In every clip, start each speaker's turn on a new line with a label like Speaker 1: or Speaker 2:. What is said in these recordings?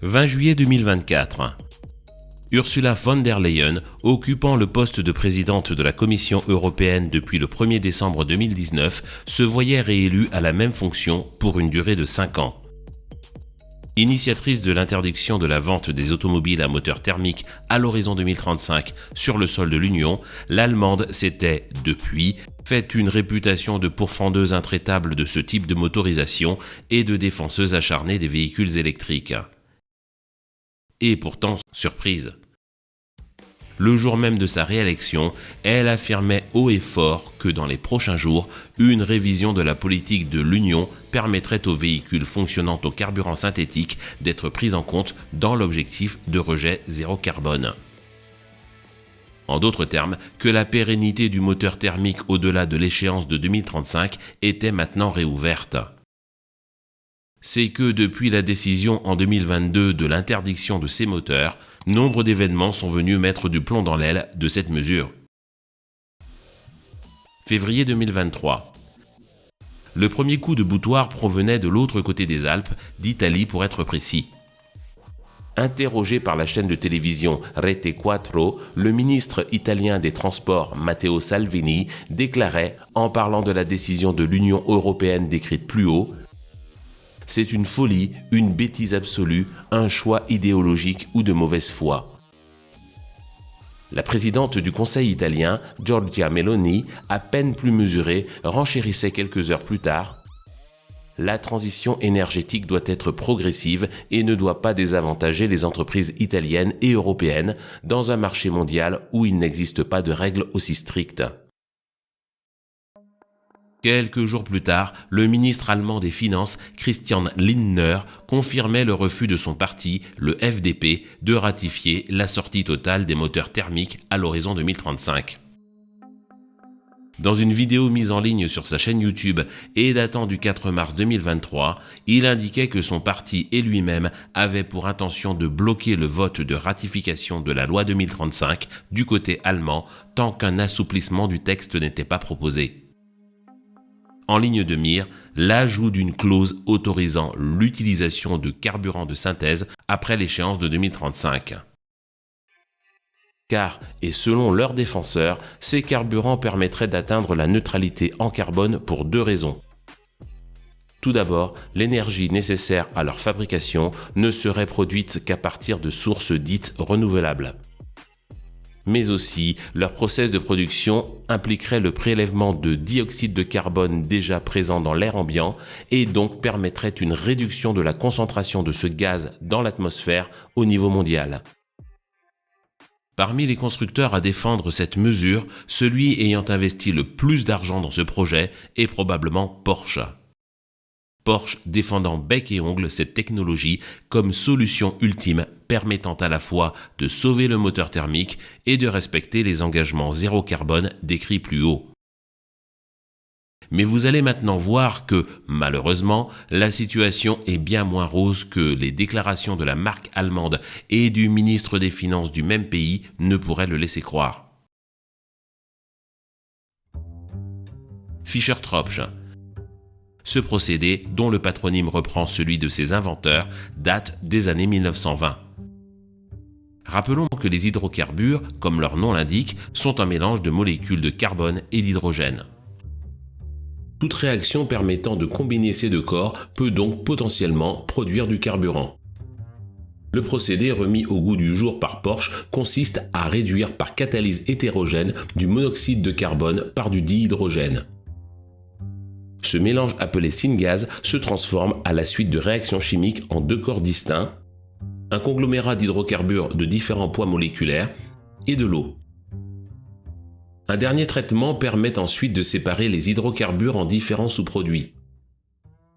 Speaker 1: 20 juillet 2024. Ursula von der Leyen, occupant le poste de présidente de la Commission européenne depuis le 1er décembre 2019, se voyait réélue à la même fonction pour une durée de 5 ans. Initiatrice de l'interdiction de la vente des automobiles à moteur thermique à l'horizon 2035 sur le sol de l'Union, l'Allemande s'était, depuis, fait une réputation de pourfendeuse intraitable de ce type de motorisation et de défenseuse acharnée des véhicules électriques. Et pourtant, surprise. Le jour même de sa réélection, elle affirmait haut et fort que dans les prochains jours, une révision de la politique de l'Union permettrait aux véhicules fonctionnant au carburant synthétique d'être pris en compte dans l'objectif de rejet zéro carbone. En d'autres termes, que la pérennité du moteur thermique au-delà de l'échéance de 2035 était maintenant réouverte. C'est que depuis la décision en 2022 de l'interdiction de ces moteurs, nombre d'événements sont venus mettre du plomb dans l'aile de cette mesure. Février 2023. Le premier coup de boutoir provenait de l'autre côté des Alpes, d'Italie pour être précis. Interrogé par la chaîne de télévision Rete 4, le ministre italien des Transports Matteo Salvini déclarait, en parlant de la décision de l'Union européenne décrite plus haut, « C'est une folie, une bêtise absolue, un choix idéologique ou de mauvaise foi. » La présidente du Conseil italien, Giorgia Meloni, à peine plus mesurée, renchérissait quelques heures plus tard. La transition énergétique doit être progressive et ne doit pas désavantager les entreprises italiennes et européennes dans un marché mondial où il n'existe pas de règles aussi strictes. Quelques jours plus tard, le ministre allemand des Finances, Christian Lindner, confirmait le refus de son parti, le FDP, de ratifier la sortie totale des moteurs thermiques à l'horizon 2035. Dans une vidéo mise en ligne sur sa chaîne YouTube et datant du 4 mars 2023, il indiquait que son parti et lui-même avaient pour intention de bloquer le vote de ratification de la loi 2035 du côté allemand tant qu'un assouplissement du texte n'était pas proposé. En ligne de mire, l'ajout d'une clause autorisant l'utilisation de carburants de synthèse après l'échéance de 2035. Car, et selon leurs défenseurs, ces carburants permettraient d'atteindre la neutralité en carbone pour 2 raisons. Tout d'abord, l'énergie nécessaire à leur fabrication ne serait produite qu'à partir de sources dites renouvelables. Mais aussi, leur process de production impliquerait le prélèvement de dioxyde de carbone déjà présent dans l'air ambiant et donc permettrait une réduction de la concentration de ce gaz dans l'atmosphère au niveau mondial. Parmi les constructeurs à défendre cette mesure, celui ayant investi le plus d'argent dans ce projet est probablement Porsche. Porsche défendant bec et ongle cette technologie comme solution ultime permettant à la fois de sauver le moteur thermique et de respecter les engagements zéro carbone décrits plus haut. Mais vous allez maintenant voir que, malheureusement, la situation est bien moins rose que les déclarations de la marque allemande et du ministre des Finances du même pays ne pourraient le laisser croire. Fischer-Tropsch. Ce procédé, dont le patronyme reprend celui de ses inventeurs, date des années 1920. Rappelons que les hydrocarbures, comme leur nom l'indique, sont un mélange de molécules de carbone et d'hydrogène. Toute réaction permettant de combiner ces 2 corps peut donc potentiellement produire du carburant. Le procédé remis au goût du jour par Porsche consiste à réduire par catalyse hétérogène du monoxyde de carbone par du dihydrogène. Ce mélange appelé syngas se transforme à la suite de réactions chimiques en 2 corps distincts, un conglomérat d'hydrocarbures de différents poids moléculaires et de l'eau. Un dernier traitement permet ensuite de séparer les hydrocarbures en différents sous-produits.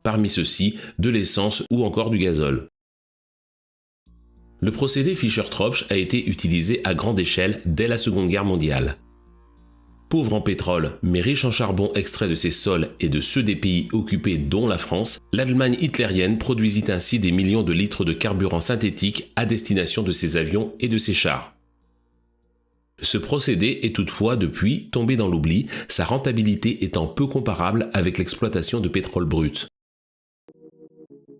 Speaker 1: Parmi ceux-ci, de l'essence ou encore du gazole. Le procédé Fischer-Tropsch a été utilisé à grande échelle dès la Seconde Guerre mondiale. Pauvre en pétrole, mais riche en charbon extrait de ses sols et de ceux des pays occupés dont la France, l'Allemagne hitlérienne produisit ainsi des millions de litres de carburant synthétique à destination de ses avions et de ses chars. Ce procédé est toutefois depuis tombé dans l'oubli, sa rentabilité étant peu comparable avec l'exploitation de pétrole brut.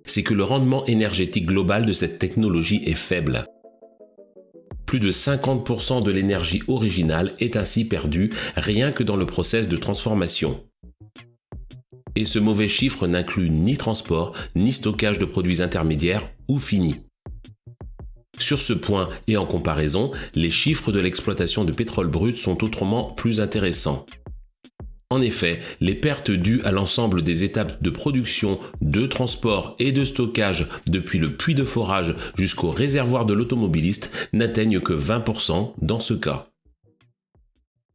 Speaker 1: c'est que le rendement énergétique global de cette technologie est faible. Plus de 50% de l'énergie originale est ainsi perdue rien que dans le process de transformation. Et ce mauvais chiffre n'inclut ni transport, ni stockage de produits intermédiaires ou finis. Sur ce point et en comparaison, les chiffres de l'exploitation de pétrole brut sont autrement plus intéressants. En effet, les pertes dues à l'ensemble des étapes de production, de transport et de stockage depuis le puits de forage jusqu'au réservoir de l'automobiliste n'atteignent que 20% dans ce cas.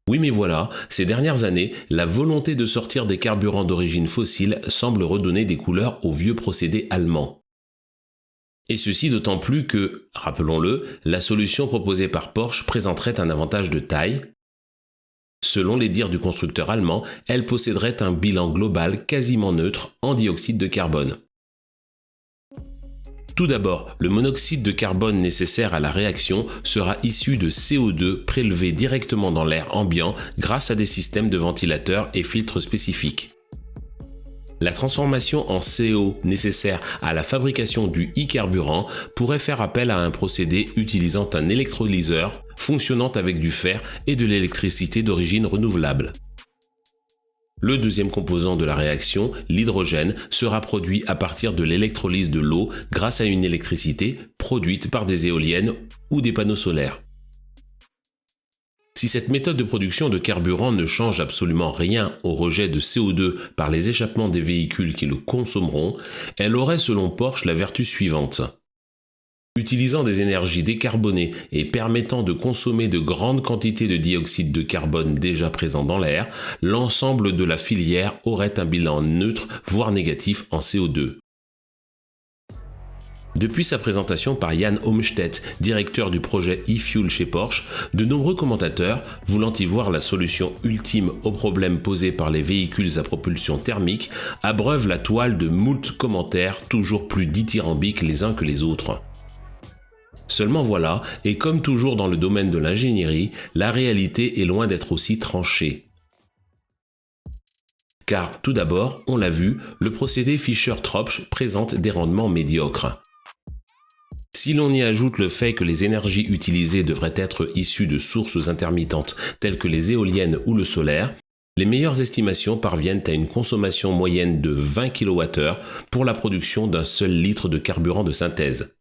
Speaker 1: Oui mais voilà, ces dernières années, la volonté de sortir des carburants d'origine fossile semble redonner des couleurs aux vieux procédés allemands. Et ceci d'autant plus que, rappelons-le, la solution proposée par Porsche présenterait un avantage de taille. Selon les dires du constructeur allemand, elle posséderait un bilan global quasiment neutre en dioxyde de carbone. Tout d'abord, le monoxyde de carbone nécessaire à la réaction sera issu de CO2 prélevé directement dans l'air ambiant grâce à des systèmes de ventilateurs et filtres spécifiques. La transformation en CO nécessaire à la fabrication du e-carburant pourrait faire appel à un procédé utilisant un électrolyseur fonctionnant avec du fer et de l'électricité d'origine renouvelable. Le deuxième composant de la réaction, l'hydrogène, sera produit à partir de l'électrolyse de l'eau grâce à une électricité produite par des éoliennes ou des panneaux solaires. Si cette méthode de production de carburant ne change absolument rien au rejet de CO2 par les échappements des véhicules qui le consommeront, elle aurait selon Porsche la vertu suivante. Utilisant des énergies décarbonées et permettant de consommer de grandes quantités de dioxyde de carbone déjà présent dans l'air, l'ensemble de la filière aurait un bilan neutre, voire négatif en CO2. Depuis sa présentation par Jan Homstedt, directeur du projet e-Fuel chez Porsche, de nombreux commentateurs, voulant y voir la solution ultime aux problèmes posés par les véhicules à propulsion thermique, abreuvent la toile de moult commentaires toujours plus dithyrambiques les uns que les autres. Seulement voilà, et comme toujours dans le domaine de l'ingénierie, la réalité est loin d'être aussi tranchée. Car, tout d'abord, on l'a vu, le procédé Fischer-Tropsch présente des rendements médiocres. Si l'on y ajoute le fait que les énergies utilisées devraient être issues de sources intermittentes telles que les éoliennes ou le solaire, les meilleures estimations parviennent à une consommation moyenne de 20 kWh pour la production d'un seul litre de carburant de synthèse.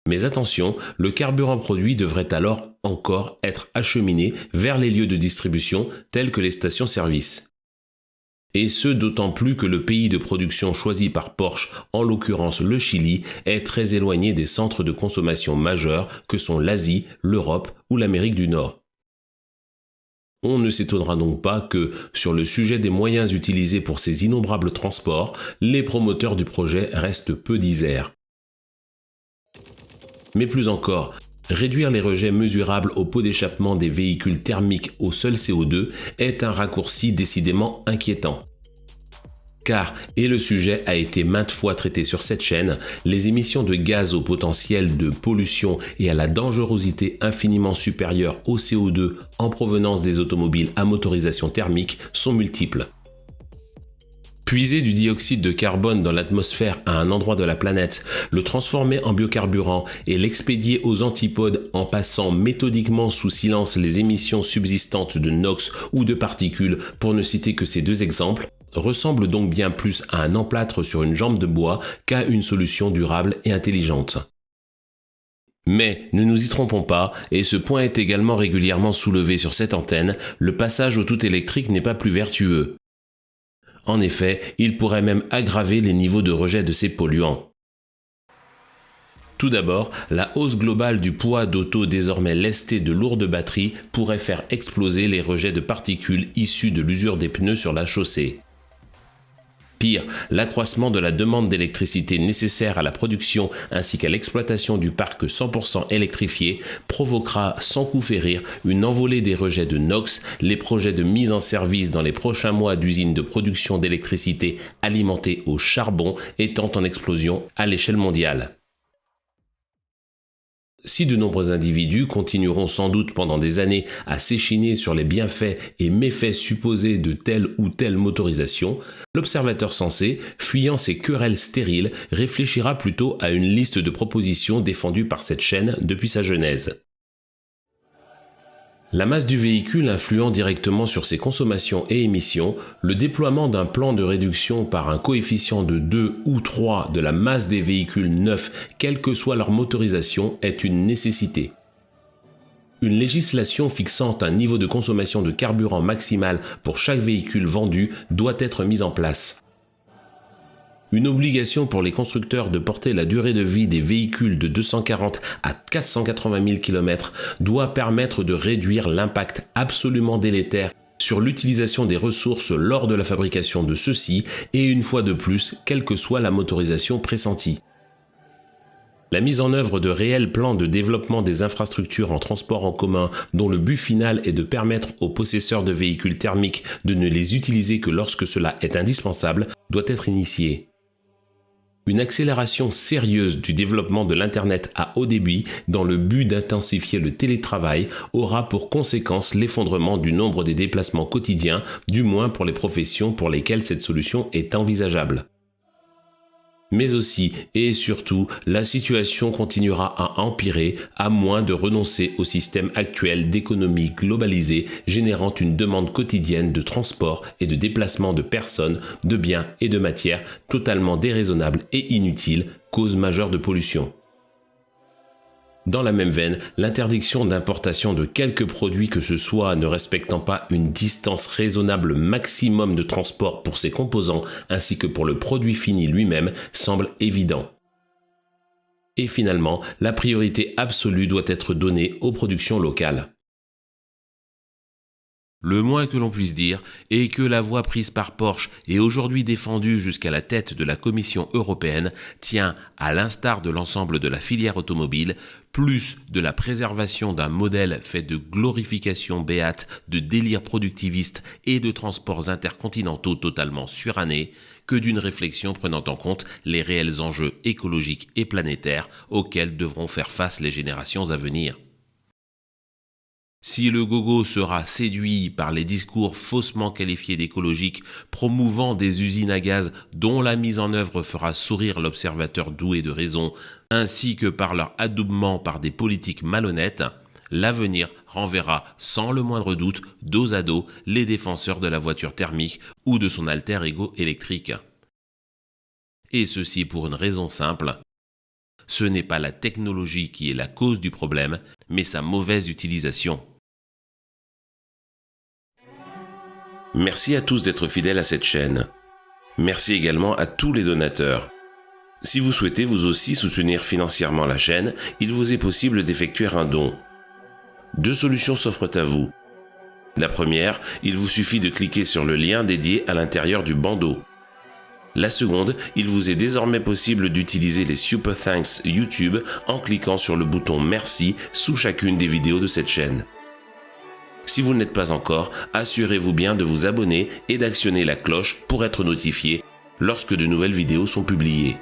Speaker 1: Mais attention, le carburant produit devrait alors encore être acheminé vers les lieux de distribution tels que les stations-service. Et ce d'autant plus que le pays de production choisi par Porsche, en l'occurrence le Chili, est très éloigné des centres de consommation majeurs que sont l'Asie, l'Europe ou l'Amérique du Nord. On ne s'étonnera donc pas que, sur le sujet des moyens utilisés pour ces innombrables transports, les promoteurs du projet restent peu disers. Mais plus encore, réduire les rejets mesurables au pot d'échappement des véhicules thermiques au seul CO2 est un raccourci décidément inquiétant. Car, et le sujet a été maintes fois traité sur cette chaîne, les émissions de gaz au potentiel de pollution et à la dangerosité infiniment supérieure au CO2 en provenance des automobiles à motorisation thermique sont multiples. Puiser du dioxyde de carbone dans l'atmosphère à un endroit de la planète, le transformer en biocarburant et l'expédier aux antipodes en passant méthodiquement sous silence les émissions subsistantes de NOx ou de particules, pour ne citer que ces deux exemples, ressemble donc bien plus à un emplâtre sur une jambe de bois qu'à une solution durable et intelligente. Mais ne nous y trompons pas, et ce point est également régulièrement soulevé sur cette antenne, le passage au tout électrique n'est pas plus vertueux. En effet, il pourrait même aggraver les niveaux de rejet de ces polluants. Tout d'abord, la hausse globale du poids d'auto désormais lesté de lourdes batteries pourrait faire exploser les rejets de particules issus de l'usure des pneus sur la chaussée. Pire, l'accroissement de la demande d'électricité nécessaire à la production ainsi qu'à l'exploitation du parc 100% électrifié provoquera sans coup férir une envolée des rejets de NOx, les projets de mise en service dans les prochains mois d'usines de production d'électricité alimentées au charbon étant en explosion à l'échelle mondiale. Si de nombreux individus continueront sans doute pendant des années à s'échiner sur les bienfaits et méfaits supposés de telle ou telle motorisation, l'observateur sensé, fuyant ces querelles stériles, réfléchira plutôt à une liste de propositions défendues par cette chaîne depuis sa genèse. La masse du véhicule influant directement sur ses consommations et émissions, le déploiement d'un plan de réduction par un coefficient de 2 ou 3 de la masse des véhicules neufs, quelle que soit leur motorisation, est une nécessité. Une législation fixant un niveau de consommation de carburant maximal pour chaque véhicule vendu doit être mise en place. Une obligation pour les constructeurs de porter la durée de vie des véhicules de 240 à 480 000 km doit permettre de réduire l'impact absolument délétère sur l'utilisation des ressources lors de la fabrication de ceux-ci et une fois de plus, quelle que soit la motorisation pressentie. La mise en œuvre de réels plans de développement des infrastructures en transport en commun dont le but final est de permettre aux possesseurs de véhicules thermiques de ne les utiliser que lorsque cela est indispensable doit être initiée. Une accélération sérieuse du développement de l'Internet à haut débit dans le but d'intensifier le télétravail aura pour conséquence l'effondrement du nombre des déplacements quotidiens, du moins pour les professions pour lesquelles cette solution est envisageable. Mais aussi et surtout, la situation continuera à empirer à moins de renoncer au système actuel d'économie globalisée générant une demande quotidienne de transport et de déplacement de personnes, de biens et de matières totalement déraisonnable et inutile, cause majeure de pollution. Dans la même veine, l'interdiction d'importation de quelque produit que ce soit ne respectant pas une distance raisonnable maximum de transport pour ses composants ainsi que pour le produit fini lui-même semble évident. Et finalement, la priorité absolue doit être donnée aux productions locales. Le moins que l'on puisse dire est que la voie prise par Porsche et aujourd'hui défendue jusqu'à la tête de la Commission européenne tient, à l'instar de l'ensemble de la filière automobile, plus de la préservation d'un modèle fait de glorification béate, de délire productiviste et de transports intercontinentaux totalement surannés, que d'une réflexion prenant en compte les réels enjeux écologiques et planétaires auxquels devront faire face les générations à venir. Si le gogo sera séduit par les discours faussement qualifiés d'écologiques promouvant des usines à gaz dont la mise en œuvre fera sourire l'observateur doué de raison, ainsi que par leur adoubement par des politiques malhonnêtes, l'avenir renverra sans le moindre doute dos à dos les défenseurs de la voiture thermique ou de son alter ego électrique. Et ceci pour une raison simple. Ce n'est pas la technologie qui est la cause du problème, mais sa mauvaise utilisation. Merci à tous d'être fidèles à cette chaîne. Merci également à tous les donateurs. Si vous souhaitez vous aussi soutenir financièrement la chaîne, il vous est possible d'effectuer un don. 2 solutions s'offrent à vous. La première, il vous suffit de cliquer sur le lien dédié à l'intérieur du bandeau. La seconde, il vous est désormais possible d'utiliser les Super Thanks YouTube en cliquant sur le bouton Merci sous chacune des vidéos de cette chaîne. Si vous ne l'êtes pas encore, assurez-vous bien de vous abonner et d'actionner la cloche pour être notifié lorsque de nouvelles vidéos sont publiées.